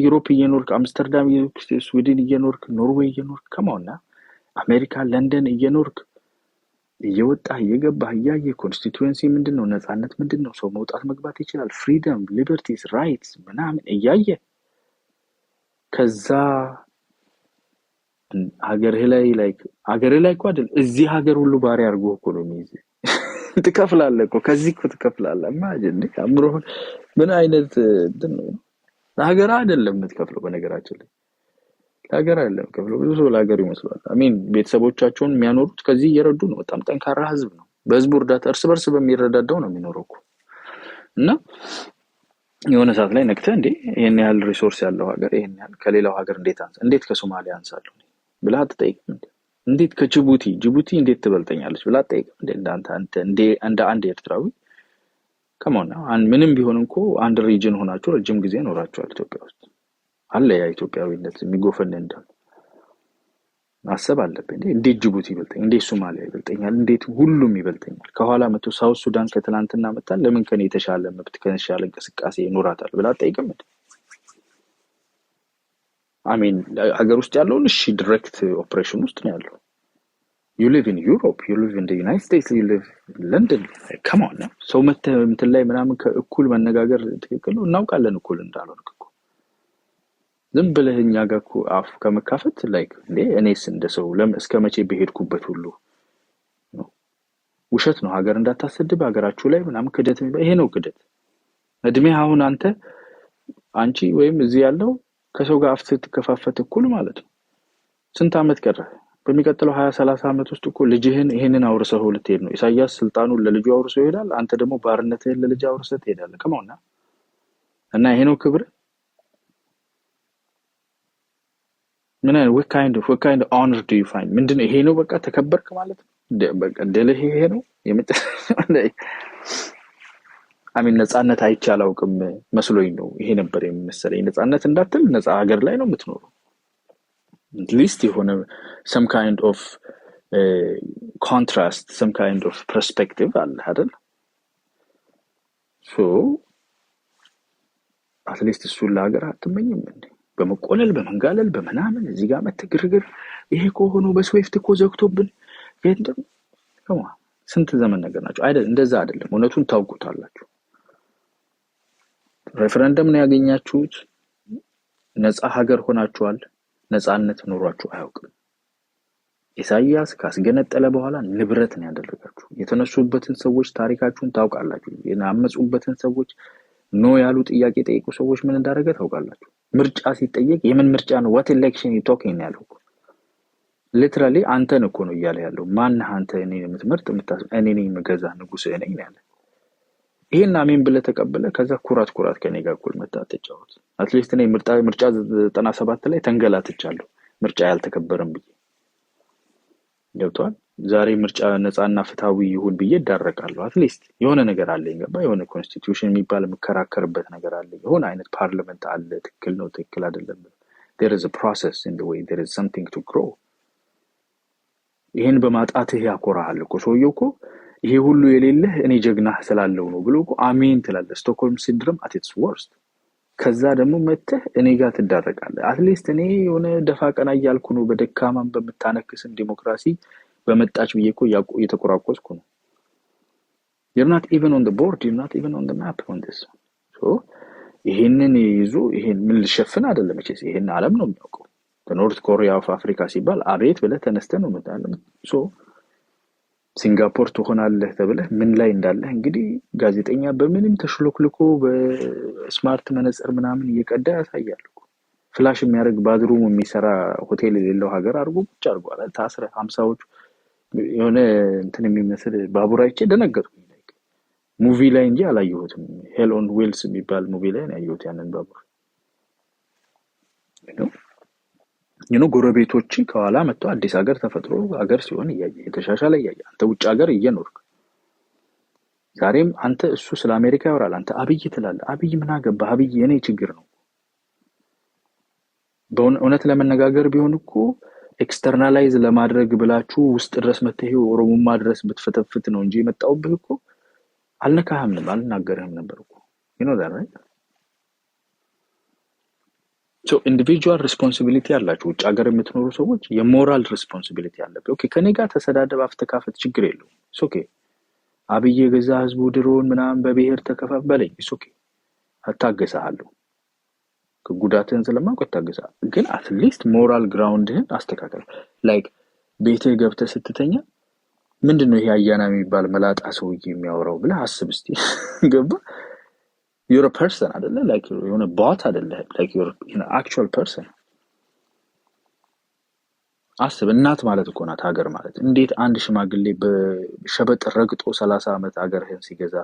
ዩሮፕ እየኖርክ አምስተርዳም እየኖርክ ስዊድን እየኖርክ ኖርዌይ እየኖርክ ከማውና አሜሪካ ለንደን እየኖርክ እየወጣህ እየገባህ እያየ ኮንስቲትዩዌንሲ ምንድነው ነፃነት ምንድነው ሰው መውጣት መግባት ይችላል ፍሪደም ሊበርቲስ ራይትስ ምናምን እያየ ከዛ ሀገርህ ላይ ላይክ ሀገርህ ላይ እኮ አይደል እዚህ ሀገር ሁሉ ባሪ አድርጎ እኮ ነው የሚይዝ ትከፍላለህ እኮ ከዚህ እኮ ትከፍላለህ ማጅን አምሮህ ምን አይነት እንትን ነው ሀገር አይደለም የምትከፍለው በነገራችን ላይ ሀገር አይደለም ከፍለው ብዙ ሰው ለሀገር ይመስላል አሜን ቤተሰቦቻቸውን የሚያኖሩት ከዚህ እየረዱ ነው በጣም ጠንካራ ህዝብ ነው በህዝቡ እርዳታ እርስ በርስ በሚረዳዳው ነው የሚኖረው እና የሆነ ሰዓት ላይ ነክተ እንዴ ይሄን ያህል ሪሶርስ ያለው ሀገር ይሄን ያህል ከሌላው ሀገር እንዴት ከሶማሊያ አንሳለሁ ብላ ትጠይቅም እንዴት ከጅቡቲ እንዴት ትበልጠኛለች ብላ ትጠይቅም እንደ አንድ ኤርትራዊ ከማውና ምንም ቢሆን እንኳን አንድ ሪጅን ሆናችሁ ረጅም ጊዜ ኖራችኋል ኢትዮጵያ ውስጥ አለ ያ ኢትዮጵያዊነት የሚጎፈን እንደ ማሰብ አለብኝ እንዴት ጅቡቲ ይበልጠኛል እንዴት ሶማሊያ ይበልጠኛል እንዴት ሁሉም ይበልጠኛል ከኋላ መቶ ሳውዝ ሱዳን ከትላንትና መጣል ለምን ከኔ የተሻለ መብት ከነሻለ እንቅስቃሴ ይኖራታል ብላ ጠይቅም አሜን ሀገር ውስጥ ያለው እሺ ዳይሬክት ኦፕሬሽን ውስጥ ነው ያለው you live in Europe you live in the United States you live in London come on now ሰው እንትን ላይ ምናምን ከእኩል መነጋገር ትክክል ነው እናውቃለን እኩል እንዳልሆነ ዝም ብለህኛ ጋር እኮ አፍ ከመካፈት ላይክ እኔስ እንደሰው እስከመቼ በሄድኩበት ሁሉ ውሸት ነው ሀገር እንዳታሰድብ ሀገራችሁ ላይ ምናምን ክደት ይሄ ነው ክደት እድሜ አሁን አንቺ ወይም እዚህ ያለው ከሰው ጋር አፍ ስትከፋፈት እኩል ማለት ነው ስንት አመት ቀረ በሚቀጥለው 20-30 አመት ውስጥ እኮ ልጅህን ይሄንን አውርሰው ልትሄድ ነው ኢሳያስ ስልጣኑን ለልጁ አውርሰው ይሄዳል አንተ ደግሞ ባርነትህን ለልጅ አውርሰህ ትሄዳለህ ከማውና እና ይሄ ነው ክብር what kind of honor do you find ምንድነው ይሄ ነው በቃ ተከበርክ ማለት በቃ ደለህ ይሄ ነው አሚን ነፃነት አይቻላውቅም መስሎኝ ነው ይሄ ነበር የሚመስለኝ ነፃነት እንዳትል ነፃ ሀገር ላይ ነው የምትኖረው at least የሆነ some kind of contrast some kind of perspective አለ አይደል so at least እሱ ለሀገር አትመኝም እንዴ በመቆለል በመንጋለል በመናመን እዚህ ጋር መተግርግር ይሄ ኮሆኖ በስዊፍት ዘግቶብን ከማ ስንት ዘመን ነገር ናቸው አይደል እንደዛ አይደለም እውነቱን ታውቁታላችሁ ሬፈረንደም ነው ያገኛችሁት ነፃ ሀገር ሆናችኋል ነፃነት ኖሯችሁ አያውቅም ኢሳያስ ካስገነጠለ በኋላ ንብረት ነው ያደረጋችሁ የተነሱበትን ሰዎች ታሪካችሁን ታውቃላችሁ የናመጹበትን ሰዎች ኖ ያሉ ጥያቄ ጠይቁ ሰዎች ምን እንዳደረገ ታውቃላችሁ ምርጫ ሲጠየቅ የምን ምርጫ ነው what election you talking ያለው literally አንተን እኮ ነው እያለ ያለው ማን አንተ እኔ የምትመርጥ እኔ ነኝ መገዛ ንጉስ ነኝ ያለ ይሄን አሜን ብለ ተቀበለ ከዛ ኩራት ከኔ ጋር እኩል መጣ ተጫወት at least እኔ ምርጫ 97 ላይ ተንገላትቻለሁ ምርጫ ያልተከበረም ብዬ ገብቷል ዛሬ ምርጫ ነፃና ፍታዊ ይሁን ብዬ ዳረቃለሁ at least የሆነ ነገር አለኝ ገባ የሆነ ኮንስቲቲዩሽን የሚባል መከራከርበት ነገር አለ የሆነ አይነት ፓርላመንት አለ ትክክል ነው ትክክል አይደለም there is a process in the way there is something to grow ይሄን በማጣትህ ያኮራሃል እኮ ሰውየው እኮ ይሄ ሁሉ የሌለህ እኔ ጀግና ስላለው ነው ብሎ እኮ አሜን ትላለህ ስቶክሆልም ሲንድሮም at its worst ከዛ ደግሞ መተህ እኔ ጋር ትዳረቃለህ at least እኔ የሆነ ደፋ ቀና ያልኩ ነው በደካማም በመታነክስም ዲሞክራሲ በመጣች ብዬ እኮ የተቆራቆስኩ ነው you're not even on the board you're not even on the map on this so ይሄንን ይዙ ይሄን ምን ልሸፍን አይደለም እቺስ ይሄን ዓለም ነው የሚያውቀው ኖርት ኮሪያ ኦፍ አፍሪካ ሲባል አቤት ብለህ ተነስተህ ነው መጣለም so ሲንጋፖር ትሆናለህ ተብለህ ምን ላይ እንዳለህ እንግዲህ ጋዜጠኛ በምንም ተሽሎክልኮ በስማርት መነጽር ምናምን እየቀዳ ያሳያል ፍላሽ የሚያደርግ ባድሩም የሚሰራ ሆቴል የሌለው ሀገር አድርጎ ብቻ አድርጓል ታስረ 50ዎች የሆነ እንትን የሚመስል ባቡራይቼ ደነገጥኩኝ ሙቪ ላይ እንጂ አላየሁትም ሄል ኦን ዊልስ የሚባል ሙቪ ላይ ነው ያየሁት ያንን ባቡር ጎረቤቶች ከኋላ መጥቶ አዲስ ሀገር ተፈጥሮ ሀገር ሲሆን የተሻሻለ ያያል አንተ ውጭ ሀገር እየኖርክ ዛሬም አንተ እሱ ስለ አሜሪካ ያወራል አንተ አብይ ትላለህ አብይ ምን አገባ አብይ የኔ ችግር ነው በእውነት ለመነጋገር ቢሆን እኮ ኤክስተርናላይዝ ለማድረግ ብላችሁ ውስጥ ድረስ መተህ ኦሮሞማ ድረስ ብትፈተፍት ነው እንጂ የመጣውብህ እኮ አልነካህም አልናገርህም ነበር እኮ you know that right so individual responsibility አላችሁ ውጭ ሀገር የምትኖሩ ሰዎች የሞራል responsibility አለበት ኦኬ ከኔ ጋር ተሰዳደብ አፍተካፈት ችግር የለውም it's okay አብይ የገዛ ህዝቡ ድሮን ምናምን በብሔር ተከፋፈለኝ it's okay አታገሳለሁ ከጉዳትን ስለማውቅ አታገሳለሁ ግን at least moral groundህን አስተካክል like ቤቴ ገብተህ ስትተኛ ምንድነው ይሄ አያና የሚባል መላጣ ሰውዬ የሚያወራው ብለህ አስብ እስቲ ገባ you're a person አይደለ like you're a bot አይደለ like you're an actual person አስብ እናት ማለት እኮ ናት ሀገር ማለት እንዴት አንድ ሽማግሌ በሸበጥ ረግጦ 30 አመት ሀገርህን ሲገዛ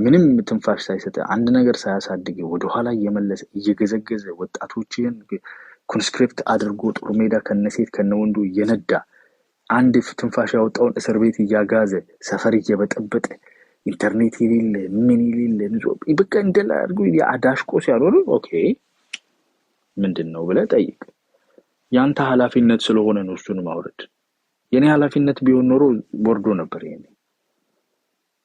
ምንም ትንፋሽ ሳይሰጥ አንድ ነገር ሳያሳድግ ወደ ኋላ እየመለሰ እየገዘገዘ ወጣቶችን ኮንስክሪፕት አድርጎ ጦር ሜዳ ከነሴት ከነወንዱ እየነዳ አንድ ትንፋሽ ያወጣውን እስር ቤት እያጋዘ ሰፈር እየበጠበጠ ኢንተርኔት ይሌለ ምን ይሌለ በቃ እንደላ አድርጎ ያዳሽቆ ሲያኖር ኦኬ ምንድነው ብለ ጠይቅ ያንተ ኃላፊነት ስለሆነ ነው እሱን ማውረድ የኔ ኃላፊነት ቢሆን ኖሮ ቦርዶ ነበር ይሄኔ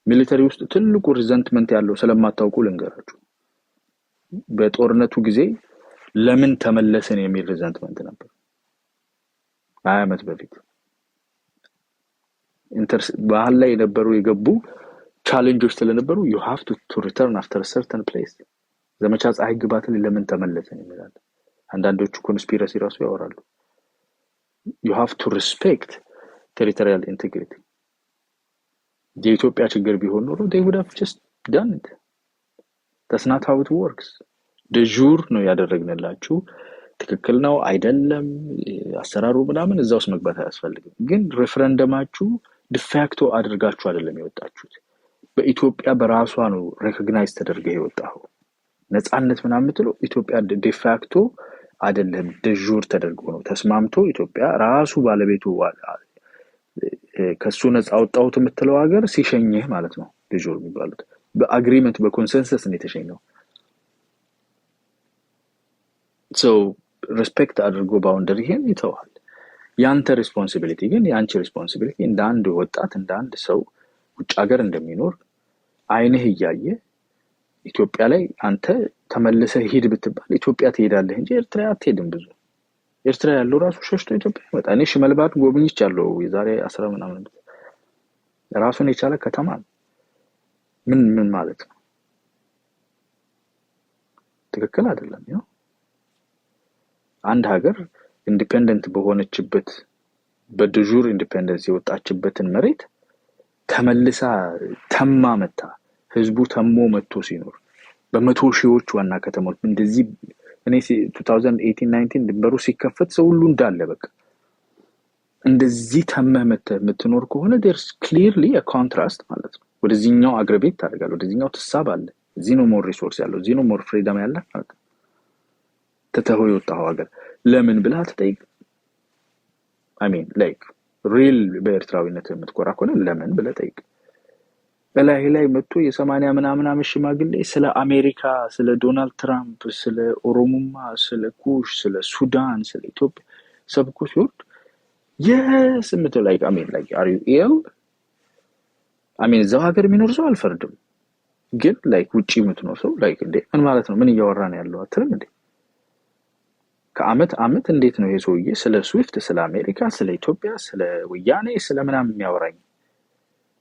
ሚሊተሪ ውስጥ ትልቁ ሪዘንትመንት ያለው ስለማታውቁ ልንገራችሁ በጦርነቱ ጊዜ ለምን ተመለሰን የሚል ሪዘንትመንት ነበር 20 አመት በፊት ባህል ላይ የነበሩ የገቡ ቻሌንጆች ስለነበሩ you have to return after a certain place ዘመቻ ፀሐይ ግባት ለምን ተመለሰን ይላል አንዳንዶቹ ኮንስፒረሲ ራሱ ያወራሉ you have to respect territorial integrity የኢትዮጵያ ችግር ቢሆን ኖሮ they would have just done it that's not how it works de jure ነው ያደረግንላችሁ ትክክል ነው አይደለም አሰራሩ ምናምን እዛው መግባት አያስፈልግም ግን ሬፈረንደማችሁ de facto አድርጋችሁ አይደለም የወጣችሁት በኢትዮጵያ በራሷ ነው ሪኮግናይዝ ተደርገ የወጣው ነፃነት ምናምን ምትለው ኢትዮጵያ de facto አይደለም de jure ተደርጎ ነው ተስማምቶ ኢትዮጵያ ራሱ ባለቤቱ ከሱ ነፃ አውጣውት የምትለው ሀገር ሲሸኘህ ማለት ነው de jure የሚባሉት በአግሪመንት በኮንሰንሰስ ነው የተሸኘው so respect አድርጎ ባውንደሪህን ይተዋል ያንተ ሪስፖንሲቢሊቲ ግን ያንቺ ሪስፖንሲቢሊቲ እንደ አንድ ወጣት እንደ አንድ ሰው ውጭ ሀገር እንደሚኖር አይነህ ያያየ ኢትዮጵያ ላይ አንተ ተመለሰ ሂድ ብትባል ኢትዮጵያ ትሄዳለህ እንጂ ኤርትራ አትሄድም ብዙ ኤርትራ ያለው ራሱ ሸሽቶ ኢትዮጵያ ይመጣ እኔ ሽመልባት ጎብኝቻለሁ የዛሬ 10 ምናምን ራሱን የቻለ ከተማ ምን ማለት ነው ትክክል አይደለም ነው አንድ ሀገር ኢንዲፔንደንት በሆነችበት በድጁር ኢንዲፔንደንስ የወጣችበትን መሬት ተመልሳ ተማመታ ህዝቡ ተሞ መጥቶ ሲኖር በመቶ ሺዎች ዋና ከተሞች እንደዚህ እኔ 2018-19 ድንበሩ ሲከፈት ሰው ሁሉ እንዳለ በቃ እንደዚህ ተመመተ የምትኖር ከሆነ there's clearly a contrast ማለት ነው ወደዚህኛው አግሪቤት ታደርጋለህ ወደዚህኛው ተሳባለ እዚህ ነው ሞር ሪሶርስ ያለው እዚህ ነው ሞር ፍሪደም ያለው ማለት ነው ተተው ይወጣው ሀገር ለምን ብላ ተጠይቅ I mean like real በኤርትራዊነት የምትቆራ ከሆነ ለምን ብለ ጠይቅ በላይ መጥቶ የ80 ምናምን አመት ሽማግሌ ስለ አሜሪካ ስለ ዶናልድ ትራምፕ ስለ ኦሮሞማ ስለ ኩሽ ስለ ሱዳን ስለ ኢትዮጵያ ሰብኩ ሲወርድ yes ምትል like I mean like are you ill I mean ዘው ሀገር የሚኖር ሰው አልፈርድም ግን like ውጪ የምትኖር ሰው like እንዴ ምን ማለት ነው ምን እያወራን ያለው አትልም እንዴ ከአመት እንዴት ነው ይሄ ሰውዬ ስለ ስዊፍት ስለ አሜሪካ ስለ ኢትዮጵያ ስለ ወያኔ ስለ ምናምን የሚያወራኝ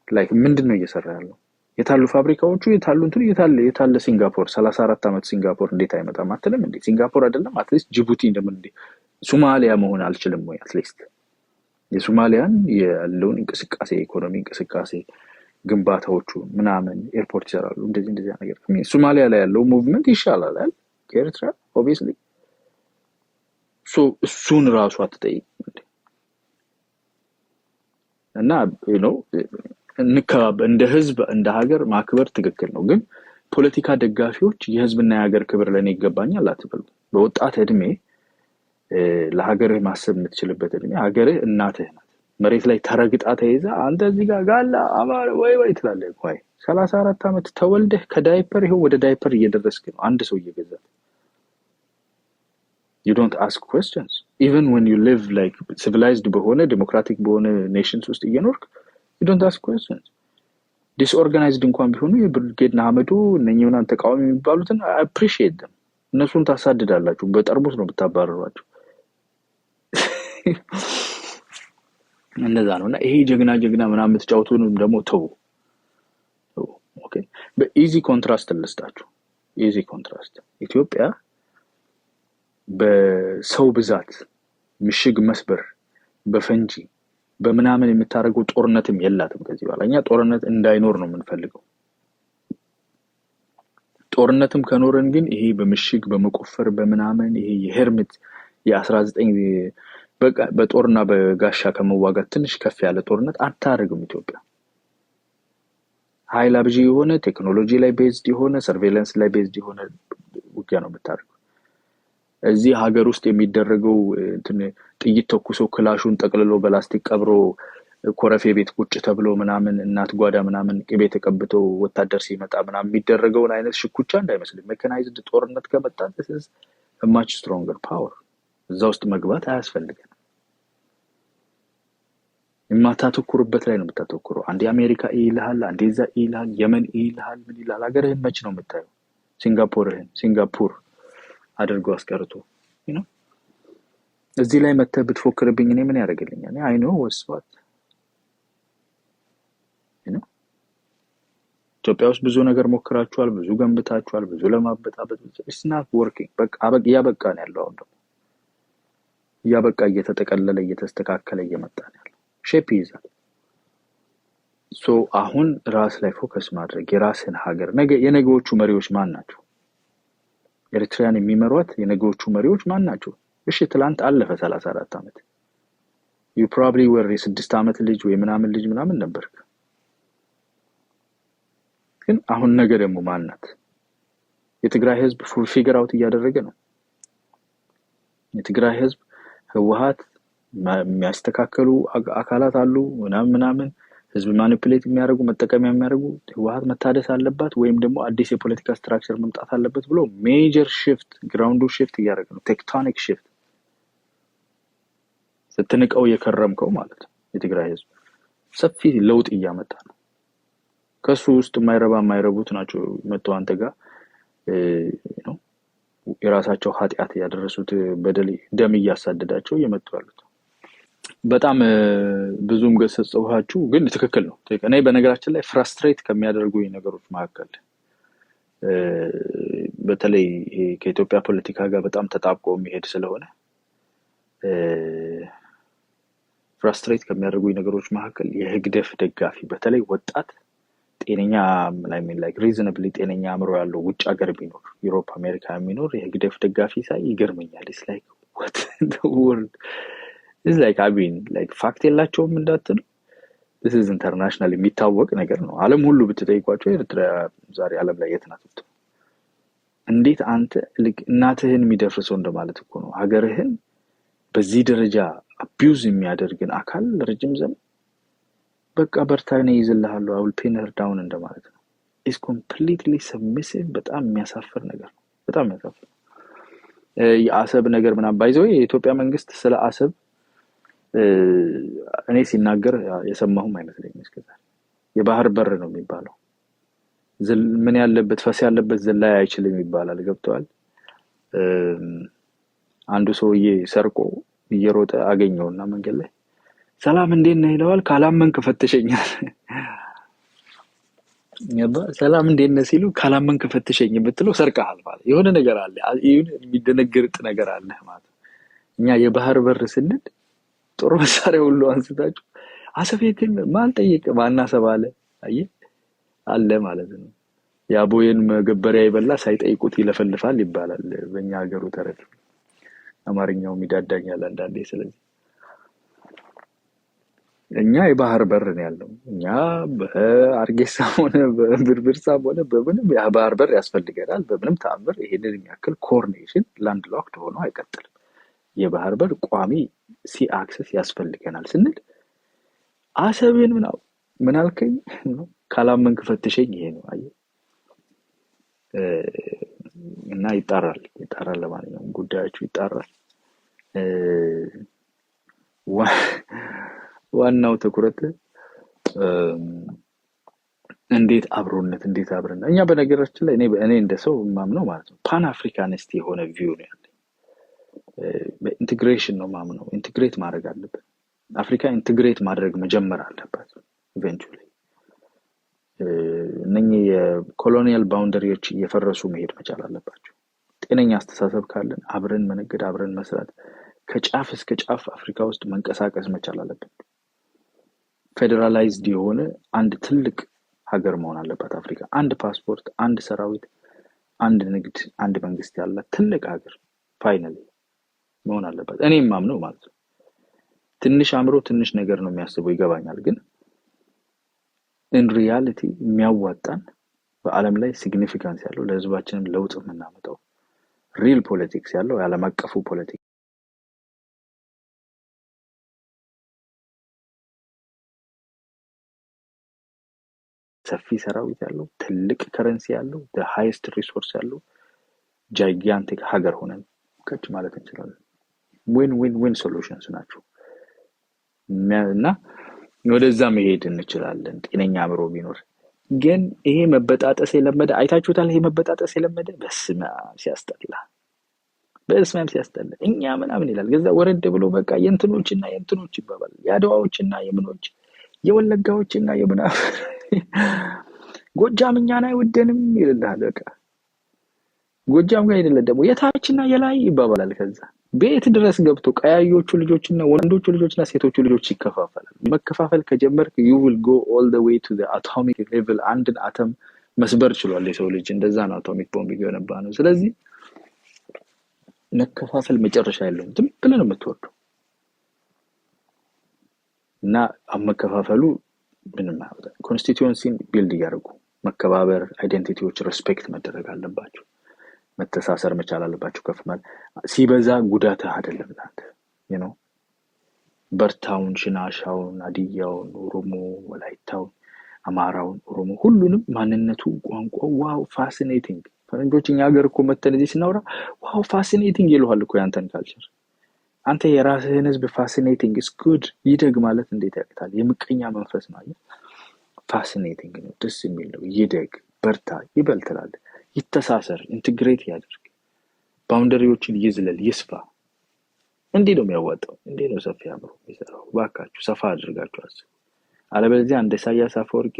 like ምንድነው እየሰራ ያለው የታሉ ፋብሪካዎቹ የታሉ እንትን የታለ ሲንጋፖር 34 አመት ሲንጋፖር እንዴት አይመጣም አትልም እንዴ ሲንጋፖር አይደለም አትሊስት ጅቡቲ እንደምን እንዴ ሶማሊያ መሆን አልችልም ወይ አትሊስት የሶማሊያን ያለውን እንቅስቃሴ ኢኮኖሚ እንቅስቃሴ ግንባታዎቹ ምናምን ኤርፖርት ይሰራሉ እንደዚህ ነገር ሶማሊያ ላይ ያለው ሙቭመንት ይሻላል አይደል ከኤርትራ obviously so soon ራሱ አትጠይቅ እና you know እንደ ህዝብ እንደ ሀገር ማክበር ትክክል ነው ግን ፖለቲካ ደጋፊዎች የህዝብና የሀገር ክብር ለኔ ይገባኛል አትበሉ በወጣት እድሜ ለሀገርህ ማሰብ የምትችልበት እድሜ ሀገርህ እናትህ ናት መሬት ላይ ተረግጣ ተይዛ አንተ እዚህ ጋር ጋላ አማር ወይ ትላለህ ቆይ 34 አመት ተወልደህ ከዳይፐር ይሄው ወደ ዳይፐር እየደረስክ ነው አንድ ሰው እየገዛ you don't ask questions even when you live like civilized በሆነ democratic በሆነ nations ውስጥ እየኖርክ you don't ask questions disorganized እንኳን ቢሆኑ የብርጌድ ናመዱ እነኚህና ተቃዋሚ የሚባሉትን I appreciate them እነሱን ታሳድዳላችሁ፣ በጠርሙስ ነው ብታባረሯቸው። እንደዛ ነውና ይሄ ጀግና ጀግና ምናምን የምትጫወቱንም ደግሞ ተው። ኦኬ በኢዚ ኮንትራስት ልስጣችሁ። ኢዚ ኮንትራስት ኢትዮጵያ በሰው ብዛት ምሽግ መስበር በፈንጂ በምናምን የምታደርገው ጦርነትም የላትም ከዚህ በኋላ። እኛ ጦርነት እንዳይኖር ነው የምንፈልገው። ጦርነትም ከኖረን ግን ይሄ በምሽግ በመቆፈር በምናምን ይሄ የሄርሚት የ19 በቃ በጦርና በጋሻ ከመዋጋት ትንሽ ከፍ ያለ ጦርነት አታደርግም ኢትዮጵያ። ኃይል አብጂ የሆነ ቴክኖሎጂ ላይ ቤዝድ የሆነ ሰርቬይላንስ ላይ ቤዝድ የሆነ ውጊያ ነው የምታደርገው። እዚህ ሀገር ውስጥ የሚደረገው ጥይት ተኩሶ ክላሹን ጠቅልሎ በላስቲክ ቀብሮ ኮረፌ ቤት ቁጭ ተብሎ ምናምን እናት ጓዳ ምናምን ቅቤ ተቀብተው ወታደር ሲመጣ ምናምን የሚደረገውን አይነት ሽኩቻ እንዳይመስል። ሜካናይዝድ ጦርነት ከመጣ this is a much stronger power። እዛ ውስጥ መግባት አያስፈልግም። የማታተኩርበት ላይ ነው የምታተኩረው። አንዴ አሜሪካ ይልሃል፣ አንዴ እዛ ይልሃል፣ የመን ይልሃል፣ ምን ይልሃል። ሀገርህን መች ነው የምታየው? ሲንጋፖር አድርጎ አስቀርቶ ነው። እዚህ ላይ መተህ ብትፎክርብኝ እኔ ምን ያደርግልኛል? አይ ኖ ወስዋት ነው። ኢትዮጵያ ውስጥ ብዙ ነገር ሞክራችኋል፣ ብዙ ገንብታችኋል፣ ብዙ ለማበጣበጥ it's not working። በቃ እያበቃ ነው ያለው። አሁን ደግሞ እያበቃ እየተጠቀለለ እየተስተካከለ እየመጣ ነው ያለው። ሼፕ ይይዛል። ሶ አሁን ራስ ላይ ፎከስ ማድረግ የራስን ሀገር የነገዎቹ መሪዎች ማን ናቸው? ኤርትራን የሚመሯት የነገዎቹ መሪዎች ማን ናቸው? እሺ ትላንት አለፈ 34 ዓመት። you probably were የ6 ዓመት ልጅ ወይ ምናምን ልጅ ምናምን ነበርክ። ግን አሁን ነገ ደግሞ ማን ናት? የትግራይ ህዝብ ፊገር አውት እያደረገ ነው። የትግራይ ህዝብ ህወሓት የሚያስተካከሉ አካላት አሉ ምናምን ህዝብ ማኒፑሌት የሚያደርጉ መጠቀሚያ የሚያደርጉ ህወሓት መታደስ አለባት ወይም ደግሞ አዲስ የፖለቲካ ስትራክቸር መምጣት አለበት ብሎ ሜጀር ሽፍት ግራውንዱ ሽፍት እያደረገ ነው። ቴክቶኒክ ሽፍት ስትንቀው የከረምከው ማለት ነው። የትግራይ ህዝብ ሰፊ ለውጥ እያመጣ ነው። ከሱ ውስጥ የማይረቡት ናቸው መጥተው አንተ ጋር ነው የራሳቸው ኃጢአት ያደረሱት በደል ደም እያሳደዳቸው እየመጡ ያሉት። በጣም ብዙም ገሰጸውሃችሁ ግን ትክክል ነው። እኔ በነገራችን ላይ ፍራስትሬት ከሚያደርጉኝ ነገሮች መካከል በተለይ ከኢትዮጵያ ፖለቲካ ጋር በጣም ተጣብቆ የሚሄድ ስለሆነ ፍራስትሬት ከሚያደርጉኝ ነገሮች መካከል የህግደፍ ደጋፊ በተለይ ወጣት ጤነኛ like reasonably ጤነኛ አእምሮ ያለው ውጭ ሀገር ቢኖር ዩሮፕ አሜሪካ የሚኖር የህግደፍ ደጋፊ ሳይ ይገርመኛል። it's like what the world is like I mean like ፋክት የላቸውም እንዳትሉ this is international የሚታወቅ ነገር ነው። ዓለም ሁሉ ብትጠይቋቸው ኤርትራ ዛሬ ዓለም ላይ የት ናት? እንዴት አንተ እናትህን የሚደፍርሰው እንደማለት እኮ ነው። ሀገርህን በዚህ ደረጃ አቢዩዝ የሚያደርግን አካል ረጅም ዘመን በቃ በርታኔ ይዝልሃሉ I will pin her down እንደማለት ነው። is completely submissive። በጣም የሚያሳፍር ነገር ነው። በጣም የሚያሳፍር የአሰብ ነገር ምናምን ባይዘው የኢትዮጵያ መንግስት ስለ አሰብ እኔ ሲናገር የሰማሁም አይመስለኝም እስከዛሬ። የባህር በር ነው የሚባለው። ምን ያለበት ፈስ ያለበት ዘላይ አይችልም ይባላል። ገብቷል። አንዱ ሰውዬ ሰርቆ እየሮጠ አገኘውና መንገድ ላይ ሰላም እንዴት ነህ ይለዋል። ካላመንክ ፈትሸኛል። ሰላም እንዴት ነህ ሲሉ ካላመንክ ፈትሸኝ ብትለው ሰርቀሃል ማለት የሆነ ነገር አለ። ይሁን የሚደነግርጥ ነገር አለ ማለት። እኛ የባህር በር ስንል ጦር መሳሪያ ሁሉ አንስታችሁ አሰቤትን ማን ጠየቀ ማን አሰባለ አለ ማለት ነው። ያቦየን መገበሪያ ይበላ ሳይጠይቁት ይለፈልፋል ይባላል በእኛ ሀገሩ ተረት። አማርኛው የሚዳዳኛል አንዳንዴ። ስለዚህ እኛ የባህር በር ነው ያለው። እኛ በአርጌሳም ሆነ በብርብርሳም ሆነ በምንም የባህር በር ያስፈልገናል። በምንም ተአምር ይሄንን የሚያክል ኮርኔሽን ላንድ ሎክድ ሆኖ አይቀጥልም። የባህር በር ቋሚ ሲ አክሰስ ያስፈልገናል ስንል አሰብን ምን አልከኝ ካላመንክ ፈትሸኝ ይሄ ነው አየህ። እና ይጣራል ለማንኛውም ጉዳያችሁ ይጣራል። ዋናው ትኩረት እንዴት አብሮነት እንዴት አብረን እኛ በነገራችን ላይ እኔ እንደ ሰው ማምነው ማለት ነው ፓን አፍሪካኒስት የሆነ ቪው ነው ያለው። በኢንቴግሬሽን ነው ማምነው። ኢንቴግሬት ማድረግ አለበት። አፍሪካ ኢንቴግሬት ማድረግ መጀመር አለባት ኢቨንቹሊ። እነኚህ የኮሎኒያል ባውንደሪዎች እየፈረሱ መሄድ መቻል አለባቸው። ጤነኛ አስተሳሰብ ካለን አብረን መነገድ አብረን መስራት ከጫፍ እስከ ጫፍ አፍሪካ ውስጥ መንቀሳቀስ መቻል አለበት። ፌደራላይዝድ የሆነ አንድ ትልቅ ሀገር መሆን አለባት አፍሪካ። አንድ ፓስፖርት፣ አንድ ሰራዊት፣ አንድ ንግድ፣ አንድ መንግስት ያላት ትልቅ ሀገር ፋይናሊ መሆን አለባት። እኔም ማምነው ማለት ነው። ትንሽ አምሮ ትንሽ ነገር ነው የሚያስበው ይገባኛል። ግን ኢን ሪያሊቲ የሚያዋጣን በአለም ላይ ሲግኒፊካንስ ያለው ለህዝባችንም ለውጥ የምናመጣው ሪል ፖለቲክስ ያለው የዓለም አቀፉ ፖለቲክስ ሰፊ ሰራዊት ያለው ትልቅ ከረንሲ ያለው the highest resource ያለው gigantic ሀገር ሆነን ከች ማለት እንችላለን። ዊን ሶሉሽንስ ናቸው እና ወደዛ መሄድ እንችላለን ጤነኛ አእምሮ ቢኖር። ግን ይሄ መበጣጠስ የለመደ አይታችሁታል። ይሄ መበጣጠስ የለመደ በስመአብ ሲያስጠላ እኛ ምናምን ይላል። ገዛ ወረድ ብሎ በቃ የእንትኖችና የእንትኖች ይባባል። የአድዋዎችና የምኖች የወለጋዎችና የምናምን ጎጃም እኛን አይወደንም ይልልሃል። በቃ ጎጃም ጋር አይደለም ደግሞ የታችና የላይ ይባባላል። ከዛ ቤት ድረስ ገብቶ ቀያዮቹ ልጆችና ወንዶቹ ልጆችና ሴቶቹ ልጆች ይከፋፈላል። መከፋፈል ከጀመርክ you will go all the way to the atomic level። አንድን አተም መስበር ችሏል የሰው ልጅ። እንደዛ ነው አቶሚክ ቦምብ የገነባ ነው። ስለዚህ መከፋፈል መጨረሻ የለውም። ዝም ብለህ ነው የምትወርደው እና መከፋፈሉ ምንም አይወጣም። ኮንስቲቲዩንሲን ቢልድ ያደርጉ መከባበር፣ አይደንቲቲዎች ሬስፔክት መደረግ አለባቸው። መተሳሰር መቻል አለባቸው። ከፍ ማለት ሲበዛ ጉዳት አይደለም እናንተ በርታውን፣ ሽናሻውን፣ አዲያውን፣ ኦሮሞ፣ ወላይታውን፣ አማራውን፣ ኦሮሞ ሁሉንም ማንነቱ፣ ቋንቋው ዋው ፋሲኔቲንግ። ፈረንጆች እኛ ሀገር እኮ መተን እዚህ ስናወራ ዋው ፋሲኔቲንግ ይሉሃል እኮ ያንተን ካልቸር። አንተ የራስህን ህዝብ ፋሲኔቲንግ is good ይደግ ማለት እንዴት ያቅታል? የምቀኛ መንፈስ ነው። ፋሲኔቲንግ ነው፣ ደስ የሚል ነው። ይደግ፣ በርታ፣ ይበል ትላለህ። ይተሳሰር፣ ኢንቴግሬት ያድርግ፣ ባውንደሪዎችን ይዝለል፣ ይስፋ። እንዴ ነው የሚያዋጣው። እንዴ ነው ሰፊ አእምሮ የሚሰራው። ባካችሁ ሰፋ አድርጋችሁ አስቡ። አለበለዚያ እንደ ኢሳያስ አፈወርቂ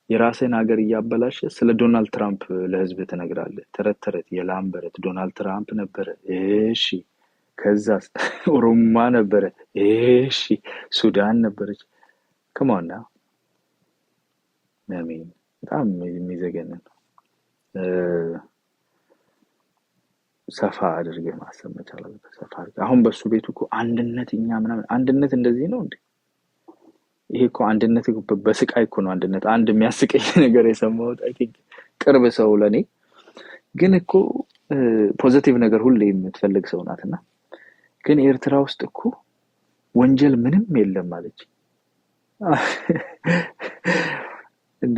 የራስህን ሀገር እያበላሸ ስለ ዶናልድ ትራምፕ ለህዝብ ትነግራለህ። ተረት ተረት የላም በረት ዶናልድ ትራምፕ ነበረ። እሺ ከዛ ኦሮማ ነበረ። እሺ ሱዳን ነበረች። ከማና አሜን። በጣም የሚዘገነን ነው። ሰፋ አድርገህ ማሰብ መቻል አለበት። ሰፋ አድርገህ አሁን በሱ ቤቱ እኮ አንድነት እኛ ምናምን አንድነት እንደዚህ ነው እንዴ? ይሄ እኮ አንድነት በስቃይ እኮ ነው አንድነት። አንድ የሚያስቀኝ ነገር የሰማሁት አይ ቲንክ ቅርብ ሰው ለኔ ግን እኮ ፖዚቲቭ ነገር ሁሌ የምትፈልግ ሰው ናትና ግን ኤርትራ ውስጥ እኮ ወንጀል ምንም የለም ማለች እንዴ።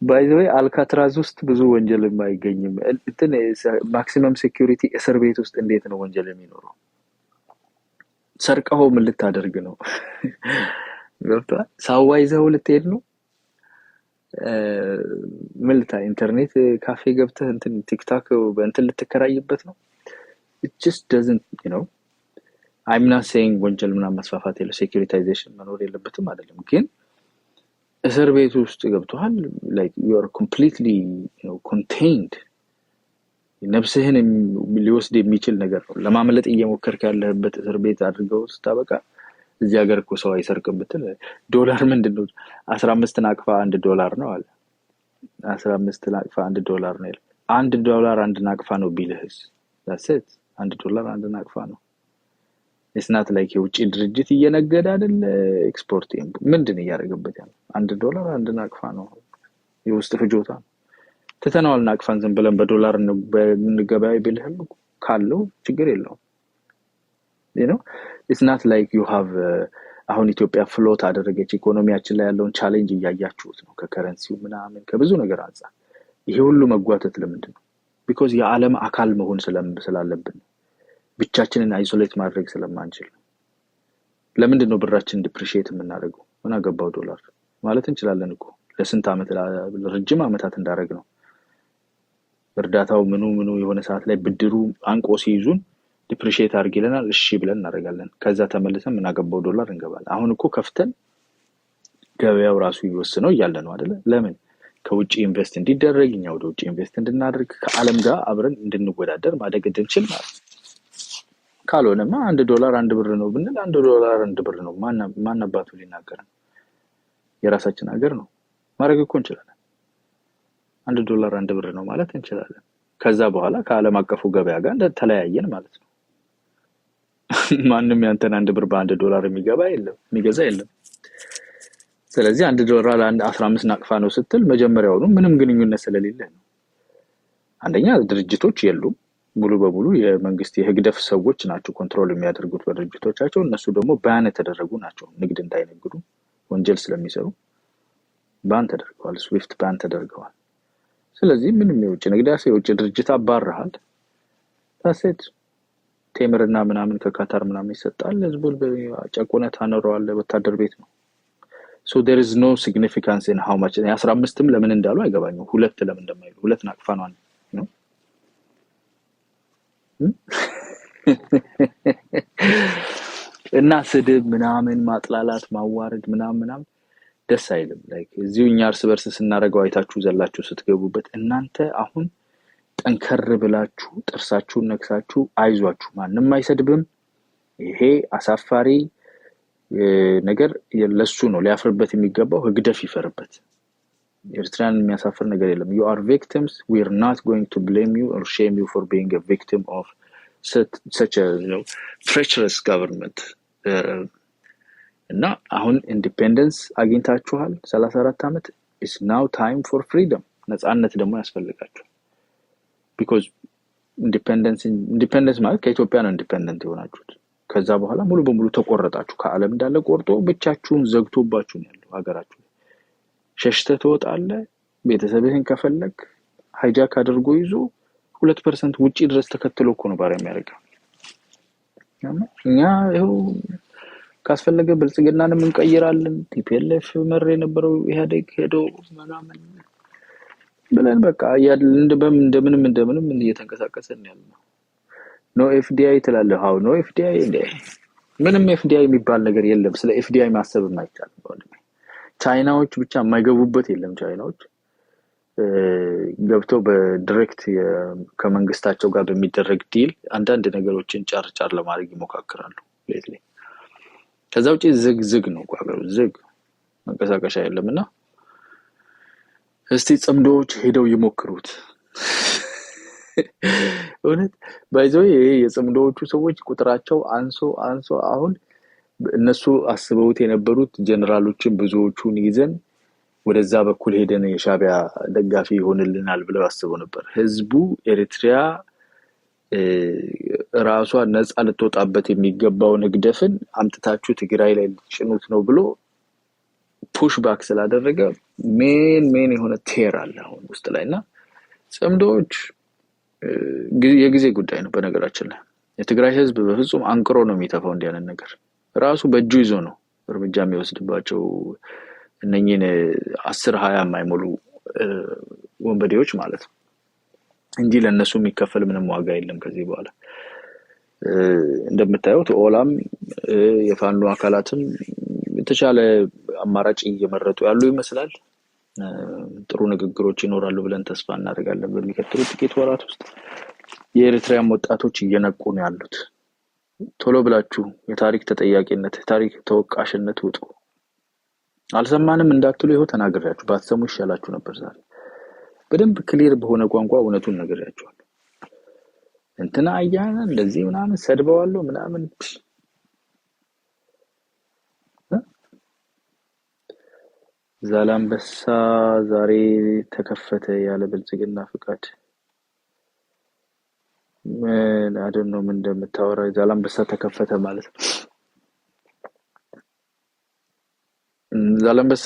ባይ ዘ ዌይ አልካትራዝ ውስጥ ብዙ ወንጀል የማይገኝም እንትን ማክሲመም ሴኩሪቲ እስር ቤት ውስጥ እንዴት ነው ወንጀል የሚኖረው? ሰርቀው ምን ልታደርግ ነው? ገብቷል። ሳዋይዘው ልትሄድ ነው? ምን ልታይ ኢንተርኔት ካፌ ገብተህ እንትን ቲክቶክ በእንትን ልትከራይበት ነው? it just doesn't I'm not saying ወንጀል ምናምን መስፋፋት የለ ሴኩሪታይዜሽን መኖር የለበትም አይደለም። ግን እስር ቤት ውስጥ ገብቷል like you are completely contained። ነፍስህን ሊወስድ የሚችል ነገር ነው። ለማምለጥ እየሞከርክ ያለህበት እስር ቤት አድርገው ስታበቃ እዚህ ሀገር እኮ ሰው አይሰርቅም ብትል ዶላር ምንድነው 15 ናቅፋ $1 ነው አለ። 15 ናቅፋ $1 ነው ይላል። $1 አንድ ናቅፋ ነው ቢልህስ that's it $1 አንድ ናቅፋ ነው። it's not like የውጭ ድርጅት እየነገደ አይደል ኤክስፖርት ምንድነው እያደረገበት ያለው? $1 አንድ ናቅፋ ነው። የውስጥ ፍጆታ ነው። ተተናዋል ናቅፋን ዝም ብለን በዶላር እንገበያይ ቢልህም ካለው ችግር የለውም። it's not like you have አሁን ኢትዮጵያ ፍሎት አደረገች። ኢኮኖሚያችን ላይ ያለውን ቻሌንጅ እያያችሁት ነው። ከከረንሲው ምናምን ከብዙ ነገር አንፃር ይሄ ሁሉ መጓተት ለምንድን ነው? because የዓለም አካል መሆን ስላለብን ብቻችንን አይሶሌት ማድረግ ስለማንችል። ለምንድን ነው ብራችን ዲፕሪሺየት የምናደርገው? ምን አገባው ዶላር ማለት እንችላለን እኮ ለስንት ዓመት ለረጅም ዓመታት እንዳረግ ነው እርዳታው ምኑ የሆነ ሰዓት ላይ ብድሩ አንቆ ሲይዙን ዲፕሪሺየት አድርግ ይለናል። እሺ ብለን እናደርጋለን። ከዛ ተመልሰን ምናገባው ዶላር እንገባለን። አሁን እኮ ከፍተን ገበያው ራሱ ይወስነው እያለ ነው አይደለ? ለምን ከውጪ ኢንቨስት እንዲደረግ እኛ ወደ ውጪ ኢንቨስት እንድናደርግ ከዓለም ጋር አብረን እንድንወዳደር ማደግ እንድንችል ማለት ነው። ካልሆነማ $1 1 ብር ነው ብንል $1 1 ብር ነው። ማን አባቱ ሊናገረን? የራሳችን ሀገር ነው ማድረግ እኮ እንችላለን። $1 1 ብር ነው ማለት እንችላለን። ከዛ በኋላ ከዓለም አቀፉ ገበያ ጋር ተለያየን ማለት ነው። ማንም ያንተን 1 ብር $1 የሚገዛ የለም። ስለዚህ $1 15 ናቅፋ ነው ስትል መጀመሪያውኑ ምንም ግንኙነት ስለሌለ ነው። አንደኛ ድርጅቶች የሉም፣ ሙሉ በሙሉ የመንግስት የህግደፍ ሰዎች ናቸው ኮንትሮል የሚያደርጉት በድርጅቶቻቸው። እነሱ ደግሞ ባን የተደረጉ ናቸው፣ ንግድ እንዳይነግዱ ወንጀል ስለሚሰሩ ባን ተደርገዋል፣ ስዊፍት ባን ተደርገዋል። ስለዚህ ምንም የውጭ ንግድ የውጭ ድርጅት አባረሃል ታሴት ቴምርና ምናምን ከካታር ምናምን ይሰጣል። ህዝቡን በጨቆነት አኖረዋል። ወታደር ቤት ነው። so there is no significance in how much 15ም ለምን እንዳሉ አይገባኝም። 2 ለምን እንደማይሉ 2 ናቅፋ ነው። እና ስድብ ምናምን ማጥላላት ማዋረድ ምናምን ደስ አይልም። ላይክ እዚሁኛ እርስ በርስ ስናረጋው አይታችሁ ዘላችሁ ስትገቡበት እናንተ አሁን ጠንከር ብላችሁ ጥርሳችሁን ነክሳችሁ አይዟችሁ ማንንም አይሰድብም። ይሄ አሳፋሪ ነገር ለሱ ነው ሊያፍርበት የሚገባው። ህግደፍ ይፈርበት። ኤርትራን የሚያሳፍር ነገር የለም። you are victims, we are not going to blame you or shame you for being a victim of such a treacherous government. እና አሁን ኢንዲፔንደንስ አግኝታችኋል 34 ዓመት is now time for freedom። ነፃነት ደግሞ ያስፈልጋችሁ because independence ማለት ከኢትዮጵያ ነው ኢንዲፔንደንት የሆናችሁት። ከዛ በኋላ ሙሉ በሙሉ ተቆረጣችሁ። ከዓለም እንዳለ ቆርጦ ብቻችሁን ዘግቶባችሁ ነው ያለው ሀገራችሁ። ሸሽተህ ትወጣለህ። ቤተሰብህን ከፈለክ ሃይጃክ አድርጎ ይዞ 2% ውጪ ድረስ ተከትሎ እኮ ነው ባሪያ የሚያደርገው። እኛ ይኸው ካስፈለገ ብልጽግናንም እንቀይራለን። ቲፒኤልኤፍ መር የነበረው ኢህአዴግ ሄዶ ምናምን ብለን በቃ እንደምንም እየተንቀሳቀሰን ያለው ኖ ኤፍዲአይ ትላለህ። ሃው ኖ ኤፍዲአይ ምንም ኤፍዲአይ የሚባል ነገር የለም። ስለ ኤፍዲአይ ማሰብ የማይቻል ቻይናዎች ብቻ የማይገቡበት የለም። ቻይናዎች ገብተው በዳይሬክት ከመንግስታቸው ጋር በሚደረግ ዲል አንዳንድ ነገሮችን ጫርጫር ለማድረግ ይሞካከራሉ ሌትሊ። ከዛ ውጪ ዝግ ነው ቋገሩ ዝግ መንቀሳቀሻ የለምና እስቲ ጽምዶች ሄደው ይሞክሩት። እውነት ባይዘው የጽምዶቹ ሰዎች ቁጥራቸው አንሶ አሁን እነሱ አስበውት የነበሩት ጀነራሎችን ብዙዎቹን ይዘን ወደዛ በኩል ሄደን የሻቢያ ደጋፊ ይሆንልናል ብለው አስበው ነበር። ህዝቡ ኤሪትሪያ ራሷ ነፃ ልትወጣበት የሚገባውን ህግደፍን አምጥታችሁ ትግራይ ላይ ልትጭኑት ነው ብሎ ፑሽ ባክ ስላደረገ ሜን የሆነ ቴር አለ አሁን ውስጥ ላይና ጽምዶች የጊዜ ጉዳይ ነው። በነገራችን ላይ የትግራይ ህዝብ በፍጹም አንቅሮ ነው የሚተፋው እንዲያነን ነገር ራሱ በእጁ ይዞ ነው እርምጃ የሚወስድባቸው እነኚህን 10-20 የማይሞሉ ወንበዴዎች ማለት ነው እንጂ ለነሱ የሚከፈል ምንም ዋጋ የለም ከዚህ በኋላ። እንደምታዩት ኦላም የፋኖ አካላትም የተሻለ አማራጭ እየመረጡ ያሉ ይመስላል። ጥሩ ንግግሮች ይኖራሉ ብለን ተስፋ እናደርጋለን በሚቀጥሉት ጥቂት ወራት ውስጥ። የኤርትራም ወጣቶች እየነቁ ነው ያሉት። ቶሎ ብላችሁ የታሪክ ተጠያቂነት የታሪክ ተወቃሽነት ውጡ። አልሰማንም እንዳትሉ ይኸው ተናግሬያችሁ ባትሰሙ ይሻላችሁ ነበር። ዛሬ በደንብ ክሊር በሆነ ቋንቋ እውነቱን ነግሬያችኋለሁ። እንትና አያና እንደዚህ ምናምን ሰድበዋለሁ ምናምን ዛላምበሳ ዛሬ ተከፈተ ያለ ብልጽግና ፍቃድ ምን አይደለም ምን እንደምታወራ ዛላምበሳ ተከፈተ ማለት ነው። ዛላምበሳ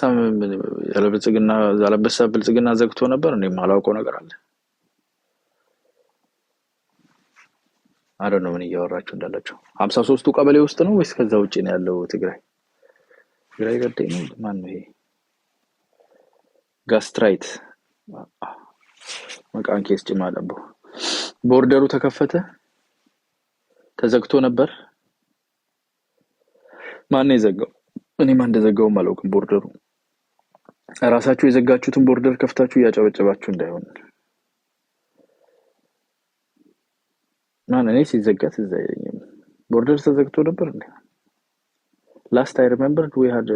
ያለ ብልጽግና ዛላምበሳ ብልጽግና ዘግቶ ነበር እንዴ? ማላውቀው ነገር አለ አይደለም ምን እያወራችሁ እንዳላችሁ። 53ቱ ቀበሌ ውስጥ ነው ወይስ ከዛ ውጪ ነው ያለው? ትግራይ ገደኝ ነው ማን ነው ይሄ? ጋስትራይት መቃን ኬስ ጭማለቦ ቦርደሩ ተከፈተ ተዘግቶ ነበር ማን ነው የዘጋው እኔ ማን እንደዘጋው ማለውም ቦርደሩ ራሳችሁ የዘጋችሁትን ቦርደር ከፍታችሁ ያጨበጨባችሁ እንዳይሆን ማን እኔ ሲዘጋት እዛ አይደለም ቦርደር ተዘግቶ ነበር እንዴ last I remembered we had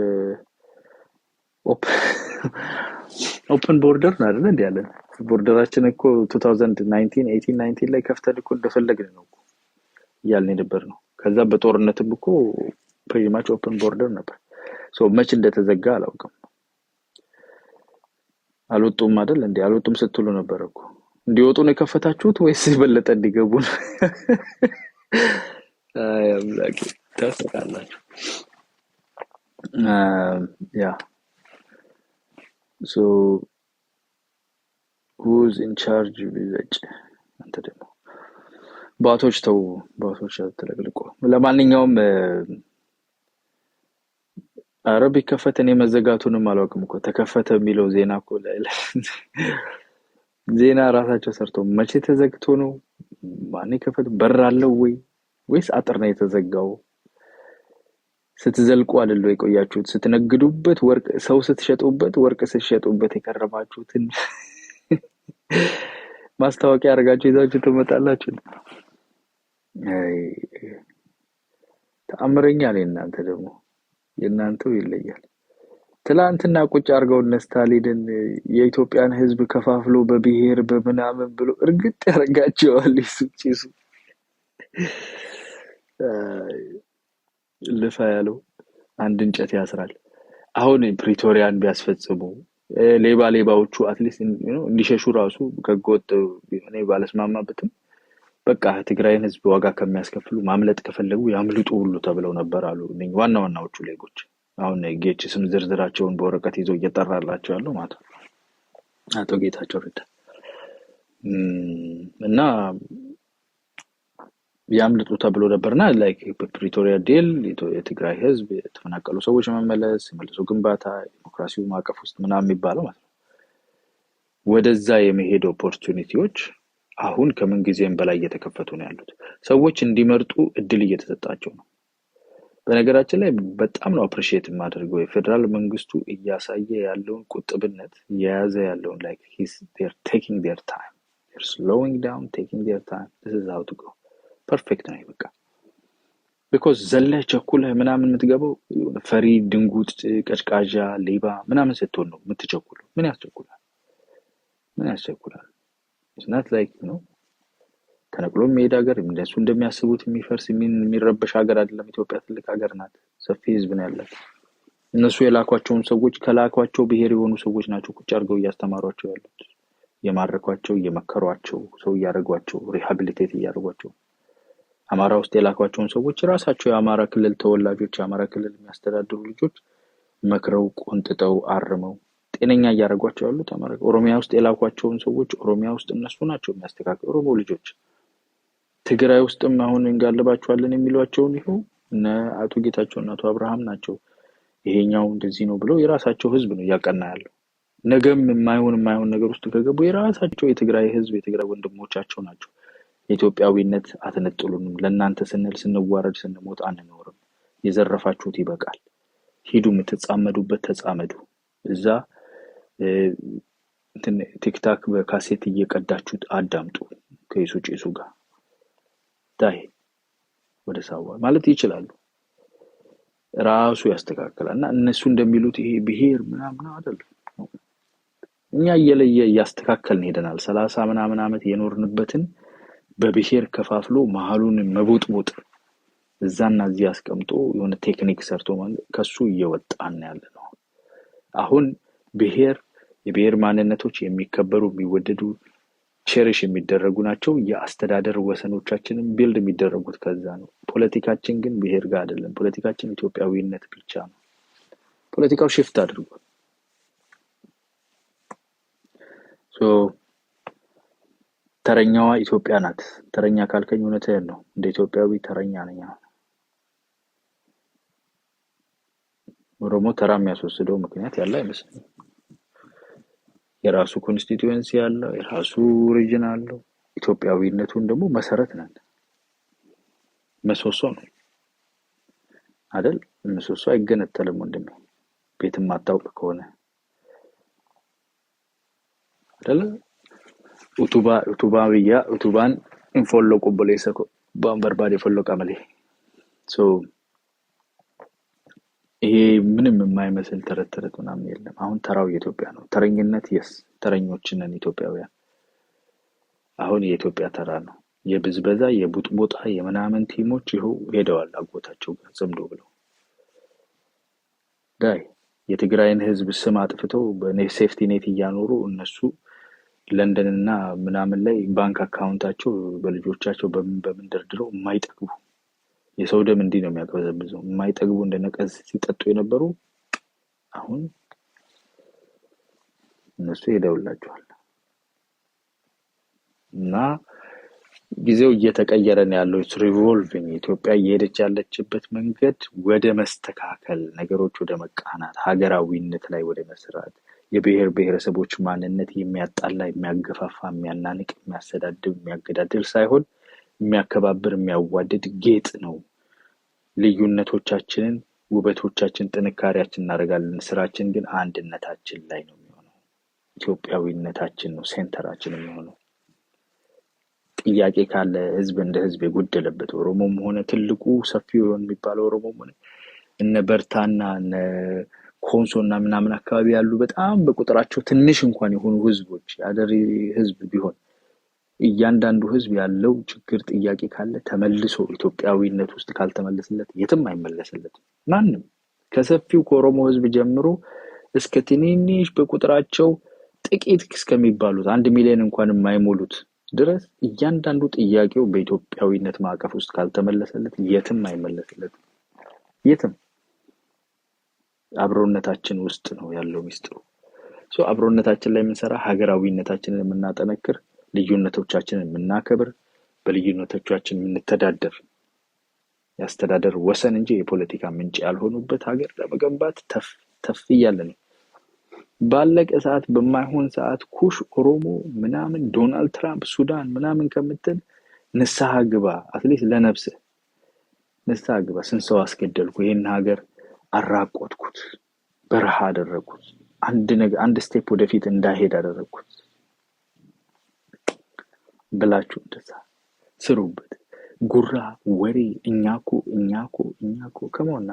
open border አይደል እንዴ ያለ ቦርደራችን እኮ 2019 18 ላይ ከፍተን እኮ እንደፈለግን ነው ያልኔ ነበር ነው ከዛ በጦርነትም እኮ pretty much open border ነበር so መች እንደተዘጋ አላውቅም አልወጡም አይደል እንዴ አልወጡም ስትሉ ነበር እኮ እንዲወጡ ነው የከፈታችሁት ወይስ በለጠ እንዲገቡ ነው አይ አምላኬ ታስቃላችሁ yeah so who's in charge ቢዘጭ አንተ ደግሞ ባቶች ተለቅልቆ ለማንኛውም አረብ ከፈተን የመዘጋቱንም አላውቅም እኮ ተከፈተ የሚለው ዜና እኮ ላይ ዜና ራሳቸው ሰርቶ መቼ ተዘግቶ ነው ማን ከፈተ በራለው ወይስ አጥር ነው የተዘጋው ስትዘልቁ አይደል ወይ ቆያችሁት ስትነግዱበት ወርቅ ሰው ስትሸጡበት ወርቅ ስትሸጡበት የከረማችሁትን ማስታወቂያ አርጋችሁ ይዛችሁ ተመጣላችሁ አይ ተአምረኛ ነኝ እናንተ ደግሞ የናንተው ይለያል ትላንትና ቁጭ አርገው ነስታሊድን የኢትዮጵያን ህዝብ ከፋፍሎ በብሔር በመናመን ብሎ እርግጥ ያረጋቸዋል ይሱጭሱ ልፋ ያለው አንድ እንጨት ያስራል አሁን ፕሪቶሪያን ቢያስፈጽሙ ሌባዎቹ አትሊስት እንዲሸሹ ራሱ ከጎጥ ቢሆነ ባለስማማበትም በቃ ትግራይን ህዝብ ዋጋ ከሚያስከፍሉ ማምለጥ ከፈለጉ ያምልጡ ሁሉ ተብለው ነበር አሉ እነኝ ዋናዎቹ ሌጎች አሁን ጌች ስም ዝርዝራቸውን በወረቀት ይዘው እየጠራላቸው ያለው ማለት አቶ ጌታቸው ረዳ እና ያምልጡ ተብሎ ነበርና ላይክ ፕሪቶሪያ ዲል የትግራይ ህዝብ የተፈናቀሉ ሰዎች መመለስ መልሶ ግንባታ ዲሞክራሲው ማቀፍ ውስጥ ምናምን ይባላል ማለት ወደዛ የመሄድ ኦፖርቹኒቲዎች አሁን ከምን ጊዜም በላይ እየተከፈቱ ነው ያሉት ሰዎች እንዲመርጡ እድል እየተሰጣቸው ነው በነገራችን ላይ በጣም ነው አፕሪሺየት ማድረገው የፌደራል መንግስቱ እያሳየ ያለውን ቁጥብነት የያዘ ያለውን like they're taking their time they're slowing down taking their time this is how to go perfect ነው በቃ because ዘለ ቸኩለ ምናምን የምትገባው ፈሪ ድንጉጥ ቀጭቃዣ ሌባ ምናምን ስትሆን ነው የምትቸኩለው ምን ያስቸኩላል it's not like ተነቅሎ የሚሄድ ሀገር እንደሱ እንደሚያስቡት የሚፈርስ የሚረበሽ ሀገር አይደለም ኢትዮጵያ ትልቅ ሀገር ናት ሰፊ ህዝብ ነው ያላት እነሱ የላኳቸውን ሰዎች ከላኳቸው ብሄር የሆኑ ሰዎች ናቸው ቁጭ አርገው ያስተማሯቸው ያሉት የማረኳቸው የመከሯቸው ሰው ያረጓቸው ሪሃቢሊቴት ያረጓቸው አማራ ውስጥ የላኳቸውን ሰዎች ራሳቸው የአማራ ክልል ተወላጆች የአማራ ክልል የሚያስተዳድሩ ልጆች መክረው ቆንጥጠው አርመው ጤነኛ ያረጓቸው ያሉት አማራ ኦሮሚያ ውስጥ የላኳቸውን ሰዎች ኦሮሚያ ውስጥ እነሱ ናቸው የሚያስተካክሉ ኦሮሞ ልጆች ትግራይ ውስጥም አሁን እንጋለባቸዋለን የሚሏቸውን ይሄው እና አቶ ጌታቸውና አቶ አብርሃም ናቸው ይሄኛው እንደዚህ ነው ብለው የራሳቸው ህዝብ ነው ያቀና ያለው ነገም የማይሆን ነገር ውስጥ ከገቡ የራሳቸው የትግራይ ህዝብ የትግራይ ወንድሞቻቸው ናቸው የኢትዮጵያዊነት አትነጥሉንም ለናንተ ስንዋረድ ስንሞት አንኖርም የዘረፋችሁት ይበቃል ሂዱ ምትጻመዱበት ተጻመዱ እዛ ቲክታክ በካሴት እየቀዳችሁት አዳምጡ ከይሱጭሱ ጋር ታይ ወደ ሳዋ ማለት ይችላሉ ራሱ ያስተካክላልና እነሱ እንደሚሉት ይሄ ብሄር ምናምን አይደለም እኛ እየለየ ያስተካከልን ሄደናል 30 ምናምን አመት የኖርንበትን በብሄር ከፋፍሎ መሐሉን መቦጥቦጥ እዛና እዚህ አስቀምጦ የሆነ ቴክኒክ ሰርቶ ማለት ከሱ እየወጣን ያለነው አሁን ብሄር የብሄር ማንነቶች የሚከበሩ የሚወደዱ ሼሪሽ የሚደረጉ ናቸው የአስተዳደር ወሰኖቻችንን ቢልድ የሚደረጉት ከዛ ነው ፖለቲካችን ግን ብሄር ጋር አይደለም ፖለቲካችን ኢትዮጵያዊነት ብቻ ነው ፖለቲካው ሽፍት አድርጓል ሶ ተረኛዋ ኢትዮጵያ ናት ተረኛ ካልከኝ እውነትህን ነው እንደ ኢትዮጵያዊ ተረኛ ነኝ ኦሮሞ ተራ የሚያስወስደው ምክንያት ያለ አይመስልም የራሱ ኮንስቲትዩዌንሲ ያለው የራሱ ሪጅን አለው። ኢትዮጵያዊነቱን ደግሞ መሰረት ነን፣ ምሰሶ ነው አይደል? ምሰሶ አይገነጠልም ወንድሜ፣ ቤትም አታውቅ ከሆነ አይደል? ኡቱባን ኢንፎሎ ቆቦሌሰ ባንበርባዴ ፎሎቃ መሌ ሶ ይሄ ምንም የማይመስል ተረት ምናምን የለም። አሁን ተራው የኢትዮጵያ ነው። ተረኝነት የስ ተረኞች ነን ኢትዮጵያውያን። አሁን የኢትዮጵያ ተራ ነው። የብዝበዛ የቡጥቦጣ የምናምን ቲሞች ይኸው ሄደዋል አጎታቸው ጋር ጽምዶ ብለው ዳይ የትግራይን ህዝብ ስም አጥፍተው በሴፍቲ ኔት እያኖሩ እነሱ ለንደንና ምናምን ላይ ባንክ አካውንታቸው በልጆቻቸው በምን ደርድረው የማይጠግቡ የሰው ደም እንዲህ ነው የሚያቀበዘብዘው የማይጠግቡ እንደነቀዝ ሲጠጡ የነበሩ አሁን እነሱ ሄደውላቸዋል። እና ጊዜው እየተቀየረ ነው ያለው። ሪቮልቪንግ ኢትዮጵያ እየሄደች ያለችበት መንገድ ወደ መስተካከል፣ ነገሮች ወደ መቃናት፣ ሀገራዊነት ላይ ወደ መስራት፣ የብሔር ብሔረሰቦች ማንነት የሚያጣላ የሚያገፋፋ የሚያናንቅ የሚያሰዳድብ የሚያገዳድል ሳይሆን የሚያከባብር የሚያዋድድ ጌጥ ነው። ልዩነቶቻችንን ውበቶቻችን ጥንካሬያችን እናደርጋለን። ስራችን ግን አንድነታችን ላይ ነው የሚሆነው። ኢትዮጵያዊነታችን ነው ሴንተራችን የሚሆነው። ጥያቄ ካለ ህዝብ እንደ ህዝብ የጎደለበት ኦሮሞም ሆነ ትልቁ ሰፊው የሚባለው ኦሮሞም ሆነ እነ በርታና እነ ኮንሶና ምናምን አካባቢ ያሉ በጣም በቁጥራቸው ትንሽ እንኳን የሆኑ ህዝቦች ያደሪ ህዝብ ቢሆን እያንዳንዱ ህዝብ ያለው ችግር ጥያቄ ካለ ተመልሶ ኢትዮጵያዊነት ውስጥ ካልተመለሰለት የትም አይመለስለትም። ማንም ከሰፊው ከኦሮሞ ህዝብ ጀምሮ እስከ ትንንሽ በቁጥራቸው ጥቂት እስከሚባሉት 1 ሚሊዮን እንኳን የማይሞሉት ድረስ እያንዳንዱ ጥያቄው በኢትዮጵያዊነት ማዕቀፍ ውስጥ ካልተመለሰለት የትም አይመለስለትም። የትም አብሮነታችን ውስጥ ነው ያለው ሚስጥሩ። አብሮነታችን ላይ የምንሰራ ሀገራዊነታችንን የምናጠነክር ልዩነቶቻችንን የምናከብር በልዩነቶቻችን የምንተዳደር ያስተዳደር ወሰን እንጂ የፖለቲካ ምንጭ ያልሆኑበት ሀገር ለመገንባት ተፍ እያለ ነው። ባለቀ ሰዓት በማይሆን ሰዓት ኩሽ ኦሮሞ ምናምን ዶናልድ ትራምፕ ሱዳን ምናምን ከምትል ንስሐ ግባ። አትሊስት ለነፍስ ንስሐ ግባ። ስንት ሰው አስገደልኩ፣ ይሄን ሀገር አራቆትኩት፣ በረሃ አደረኩት፣ አንድ ስቴፕ ወደፊት እንዳይሄድ አደረኩት ብላችሁ እንደዛ ስሩበት። ጉራ ወሬ እኛኮ ከመሆና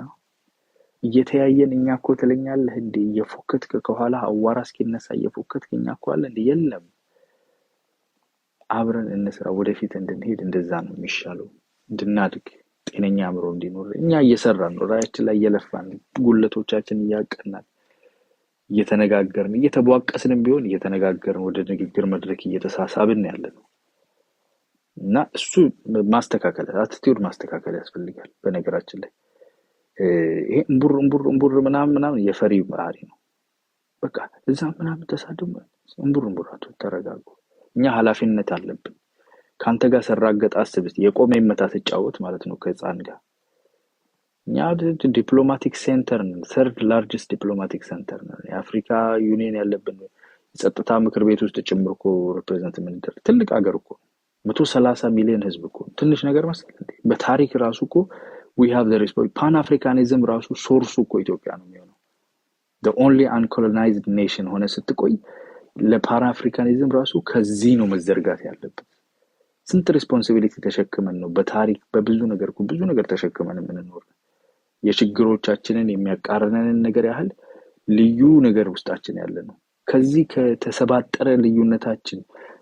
እየተያየን እኛኮ ትለኛለህ እንዴ? እየፎከትክ ከኋላ አዋራ እስኪነሳ እየፎከትክ እኛኮ አለ እንዴ? የለም። አብረን እንስራ፣ ወደፊት እንድንሄድ። እንደዛ ነው የሚሻለው። እንድናድግ፣ ጤነኛ አእምሮ እንዲኖር እኛ እየሰራን ነው። ራያችን ላይ እየለፋን፣ ጉለቶቻችን እያቀናን፣ እየተነጋገርን እየተቧቀስንም ቢሆን እየተነጋገርን ወደ ንግግር መድረክ እየተሳሳብን ያለነው እና እሱ ማስተካከል አቲቲዩድ ማስተካከል ያስፈልጋል። በነገራችን ላይ ይሄ እንቡር ምናምን የፈሪ ባህሪ ነው። በቃ እዛ ምናምን ተሳደሙ እንቡር ተረጋጉ። እኛ ኃላፊነት አለብን። ካንተ ጋር ሰራገጥ አስብስ የቆመ ይመታ ተጫወት ማለት ነው ከህፃን ጋር። እኛ ዲፕሎማቲክ ሴንተር ነን፣ ሰርድ ላርጅስት ዲፕሎማቲክ ሴንተር ነን። የአፍሪካ ዩኒየን ያለብን የጸጥታ ምክር ቤት ውስጥ ጭምር እኮ ሪፕሬዘንት የምንደረግ ትልቅ ሀገር እኮ 130 ሚሊዮን ህዝብ እኮ ትንሽ ነገር መሰለኝ እንዴ? በታሪክ ራሱ እኮ we have the response pan africanism ራሱ ሶርሱ እኮ ኢትዮጵያ ነው የሚሆነው። the only uncolonized nation ሆነ ስትቆይ ለፓን አፍሪካኒዝም ራሱ ከዚህ ነው መዘርጋት ያለበት። ስንት ሪስፖንሲቢሊቲ ተሸክመን ነው በታሪክ በብዙ ነገር ተሸክመን የምንኖር። የችግሮቻችንን የሚያቃረነንን ነገር ያህል ልዩ ነገር ውስጣችን ያለ ነው። ከዚህ ከተሰባጠረ ልዩነታችን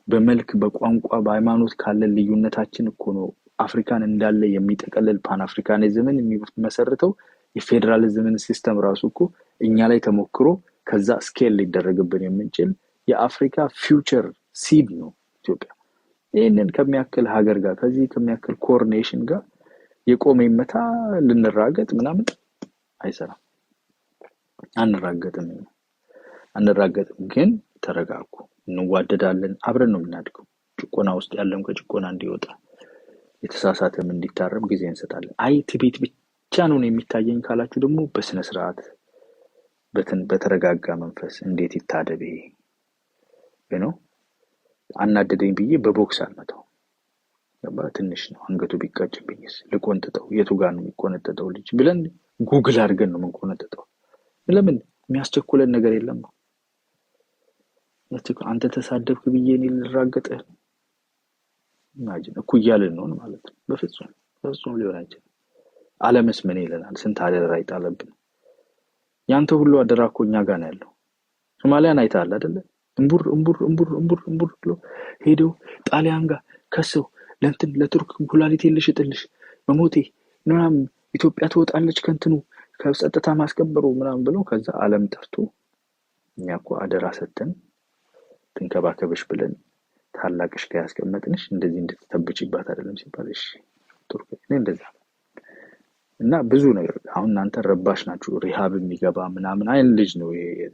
በመልክ በቋንቋ በሃይማኖት ካለ ልዩነታችን እኮ ነው አፍሪካን እንዳለ የሚጠቀልል ፓን አፍሪካኒዝምን የሚመሰርተው። የፌደራሊዝምን ሲስተም ራሱ እኮ እኛ ላይ ተሞክሮ ከዛ ስኬል ሊደረግብን የምንችል የአፍሪካ ፊውቸር ሲድ ነው ኢትዮጵያ። ይሄንን ከሚያክል ሀገር ጋር ከዚህ ከሚያክል ኮርኔሽን ጋር የቆመ ይመታ ልንራገጥ ምናምን አይሰራም። አንራገጥም ግን ተረጋጉ፣ እንዋደዳለን፣ አብረን ነው የምናድገው። ጭቆና ውስጥ ያለም ከጭቆና እንዲወጣ የተሳሳተም እንዲታረም ጊዜ እንሰጣለን። አይ ትቤት ብቻ ነው የሚታየኝ ካላችሁ ደግሞ በስነ ስርዓት በተረጋጋ መንፈስ እንዴት ይታደብ። ነው አናደደኝ ብዬ በቦክስ አልመታው ገባ ትንሽ ነው አንገቱ ቢቀጭብኝስ ልቆንጥጠው የቱ ጋር ነው የሚቆነጠጠው ልጅ ብለን ጉግል አድርገን ነው የምንቆነጥጠው ለምን የሚያስቸኩለን ነገር የለም ነው አንተ ተሳደብክ ብዬ እኔ ልራገጥህ ማጅን እኩያ ልንሆን ማለት ነው በፍጹም ሊሆን አይችልም ዓለምስ ምን ይለናል ስንት አደራ ይጣለብን ያንተ ሁሉ አደራ እኮ እኛ ጋር ነው ያለው ሶማሊያን አይተሃል አይደለ እምቡር ብሎ ሄደው ጣሊያን ጋር ከሰው ለእንትን ለቱርክ ኩላሊት ልሽጥልሽ በሞቴ ምናምን ኢትዮጵያ ትወጣለች ከንትኑ ከጸጥታ ማስከበሩ ምናምን ብሎ ከዛ ዓለም ጠርቶ እኛ እኮ አደራ ሰተን ትንከባከብሽ ብለን ታላቅሽ ጋር ያስቀመጥንሽ እንደዚህ እንድትተብጪባት አይደለም ሲባል እሺ ቱርክ እንደዛ እና ብዙ ነገር አሁን እናንተ ረባሽ ናችሁ ሪሃብ የሚገባ ምናምን አይን ልጅ ነው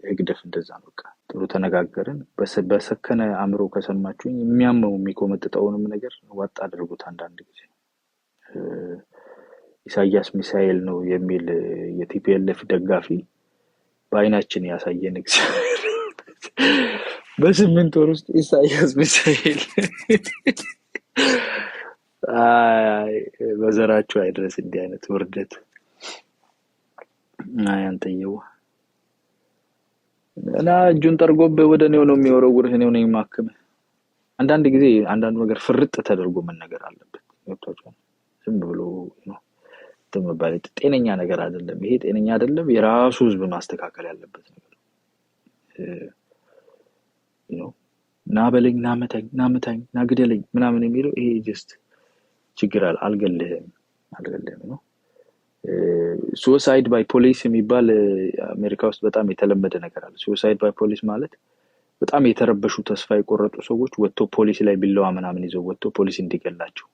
የግደፍ እንደዛ ነው በቃ ጥሩ ተነጋገርን በሰከነ አምሮ ከሰማችሁኝ የሚያመው የሚቆመጥጠውንም ነገር ዋጣ አድርጉት አንዳንድ ጊዜ ኢሳያስ ሚሳኤል ነው የሚል የቲፒኤልኤፍ ደጋፊ በአይናችን ያሳየን በ8 ወር ውስጥ ኢሳያስ ሚሳኤል በዘራችሁ አይድረስ እንዲህ አይነት ውርደት አንተየው እና እጁን ጠርጎብህ ወደ እኔው ነው የሚወረውርህ እኔው ነኝ ማከም አንዳንድ ጊዜ አንዳንድ ነገር ፍርጥ ተደርጎ ምን ነገር አለበት ወጥቷል ዝም ብሎ ነው ተመባለ ጤነኛ ነገር አይደለም ይሄ ጤነኛ አይደለም የራሱ ህዝብ ማስተካከል ያለበት ነገር ነው ናበለኝ ናመታኝ ናግደለኝ ምናምን የሚለው ይሄ ጀስት ችግር አልገልህም ነው suicide by police የሚባል አሜሪካ ውስጥ በጣም የተለመደ ነገር አለ suicide by police ማለት በጣም የተረበሹ ተስፋ የቆረጡ ሰዎች ወጥቶ ፖሊስ ላይ ቢላዋ ምናምን ይዘው ወጥቶ ፖሊስ እንዲገላቸው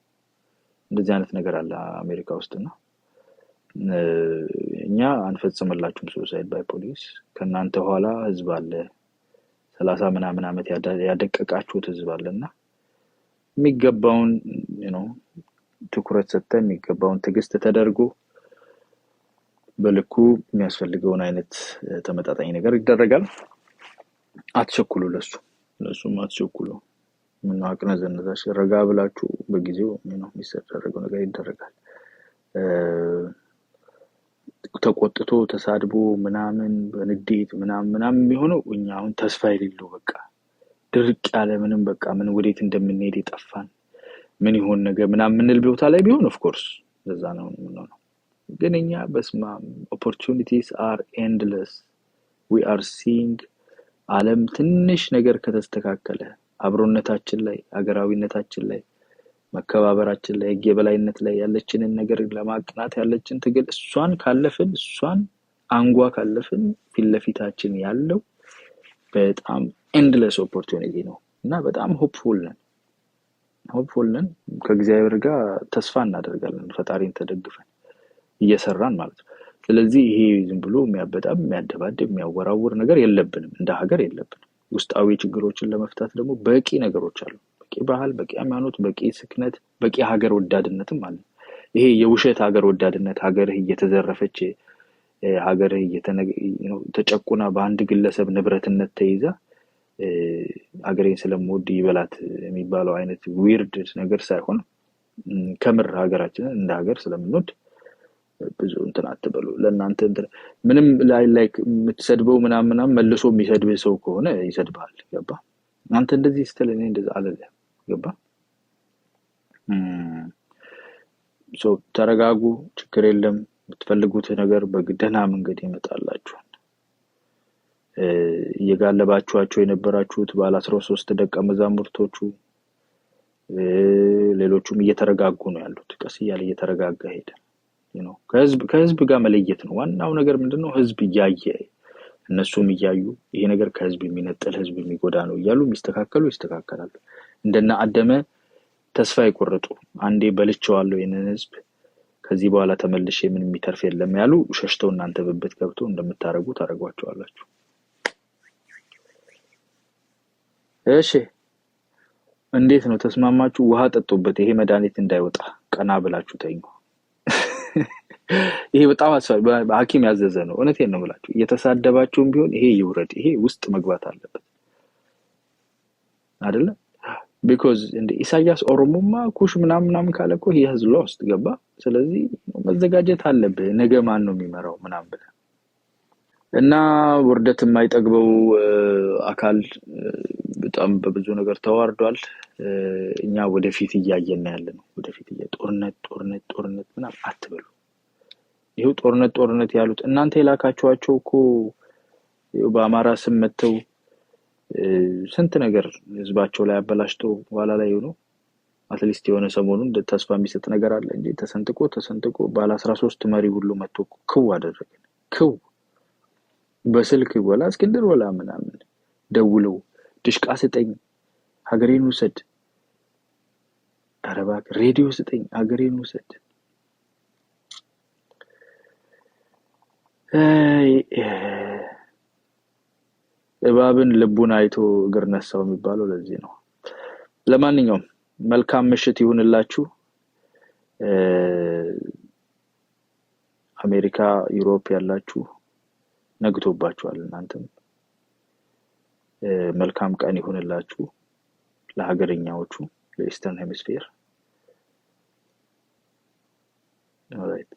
እንደዚህ አይነት ነገር አለ አሜሪካ ውስጥና እኛ አንፈጽምላችሁም suicide by police ከናንተ ኋላ ህዝብ አለ 30 ምናምን አመት ያደቀቃችሁት ህዝብ አለና የሚገባውን ትኩረት ሰጥተን የሚገባውን ትግስት ተደርጎ በልኩ የሚያስፈልገውን አይነት ተመጣጣኝ ነገር ይደረጋል አትቸኩሉ ለሱም አትቸኩሉ ምን አቅነዘነዛሽ ረጋ ብላችሁ በጊዜው የሚሰደረገው ነገር ይደረጋል ተቆጥቶ ተሳድቦ ምናምን በንዴት ምናምን የሚሆነው እኛ አሁን ተስፋ የሌለው በቃ ድርቅ ያለ ምንም በቃ ምን ወዴት እንደምንሄድ ይጠፋን ምን ይሆን ነገር ምናምን ምንል ቦታ ላይ ቢሆን ኦፍ ኮርስ ለዛ ነው ግን እኛ በስማ opportunities are endless we are seeing ዓለም ትንሽ ነገር ከተስተካከለ አብሮነታችን ላይ አገራዊነታችን ላይ መከባበራችን ላይ የበላይነት ላይ ያለችንን ነገር ለማቅናት ያለችን ትግል እሷን ካለፍን እሷን አንጓ ካለፍን ፊትለፊታችን ያለው በጣም endless opportunity ነው እና በጣም hopeful ነን ከእግዚአብሔር ጋር ተስፋ እናደርጋለን ፈጣሪን ተደግፈን እየሰራን ማለት ነው ስለዚህ ይሄ ዝም ብሎ የሚያደባድብ የሚያወራውር ነገር የለብንም እንደ ሀገር የለብንም ውስጣዊ ችግሮችን ለመፍታት ደግሞ በቂ ነገሮች አሉ በቂ ባህል በቂ ሃይማኖት በቂ ስክነት በቂ ሀገር ወዳድነትም አለ ይሄ የውሸት ሀገር ወዳድነት ሀገርህ እየተዘረፈች ሀገርህ ተጨቁና በአንድ ግለሰብ ንብረትነት ተይዛ ሀገሬን ስለምወድ ይበላት የሚባለው አይነት ዊርድ ነገር ሳይሆን ከምር ሀገራችንን እንደ ሀገር ስለምንወድ ብዙ እንትን አትበሉ ለእናንተ ምንም ላይክ የምትሰድበው ምናምን መልሶ የሚሰድብህ ሰው ከሆነ ይሰድብሃል ገባ አንተ እንደዚህ ስትለኝ እንደዛ አለለ ገባ ተረጋጉ ችግር የለም የምትፈልጉት ነገር በግደና መንገድ ይመጣላችሁ እየጋለባችኋቸው የነበራችሁት ባለ 13 ደቀ መዛሙርቶቹ ሌሎቹም እየተረጋጉ ነው ያሉት ቀስ እያለ እየተረጋጋ ሄደ ከህዝብ ጋር መለየት ነው ዋናው ነገር ምንድነው ህዝብ እያየ እነሱም እያዩ ይሄ ነገር ከህዝብ የሚነጠል ህዝብ የሚጎዳ ነው እያሉ ይስተካከላሉ እንደና አደመ ተስፋ ይቆርጡ አንዴ በልቼዋለሁ የነን ህዝብ ከዚህ በኋላ ተመልሼ ምን የሚተርፍ የለም ያሉ ሸሽተው እናንተ በበት ገብቶ እንደምታረጉ ታረጓቸዋላችሁ እሺ እንዴት ነው ተስማማችሁ ውሃ ጠጡበት ይሄ መድኃኒት እንዳይወጣ ቀና ብላችሁ ተኙ ይሄ በጣም አስፈላጊ ሐኪም ያዘዘ ነው እውነቴን ነው ብላችሁ እየተሳደባችሁም ቢሆን ይሄ ይውረድ ይሄ ውስጥ መግባት አለበት አይደለ? because እንደ ኢሳያስ ኦሮሞማ ኩሽ ምናምን ካለ እኮ he has lost ገባ። ስለዚህ መዘጋጀት አለብህ ነገ ማን ነው የሚመራው ምናምን ብለህ እና ውርደት የማይጠግበው አካል በጣም በብዙ ነገር ተዋርዷል። እኛ ወደፊት እያየን ያለነው ወደፊት ጦርነት ምናምን አትበሉ። ይሄው ጦርነት ያሉት እናንተ የላካችኋቸው እኮ በአማራ ስም መተው ስንት ነገር ህዝባቸው ላይ አበላሽተው በኋላ ላይ ነው አትሊስት የሆነ ሰሞኑን ተስፋ የሚሰጥ ነገር አለ እንጂ ተሰንጥቆ ባለ 13 መሪ ሁሉ መጥቶ ክው አደረገ። ክው በስልክ ወላ እስክንድር ወላ ምናምን ደውለው ድሽቃ ስጠኝ ሀገሬን ውሰድ፣ ኧረ እባክህ ሬዲዮ ስጠኝ ሀገሬን ውሰድ። እባብን ልቡን አይቶ እግር ነሳው የሚባለው ለዚህ ነው። ለማንኛውም መልካም ምሽት ይሁንላችሁ። አሜሪካ ዩሮፕ ያላችሁ ነግቶባችኋል። እናንተም መልካም ቀን ይሁንላችሁ ለሀገረኛዎቹ ለኢስተርን ሄሚስፌር። ኦልራይት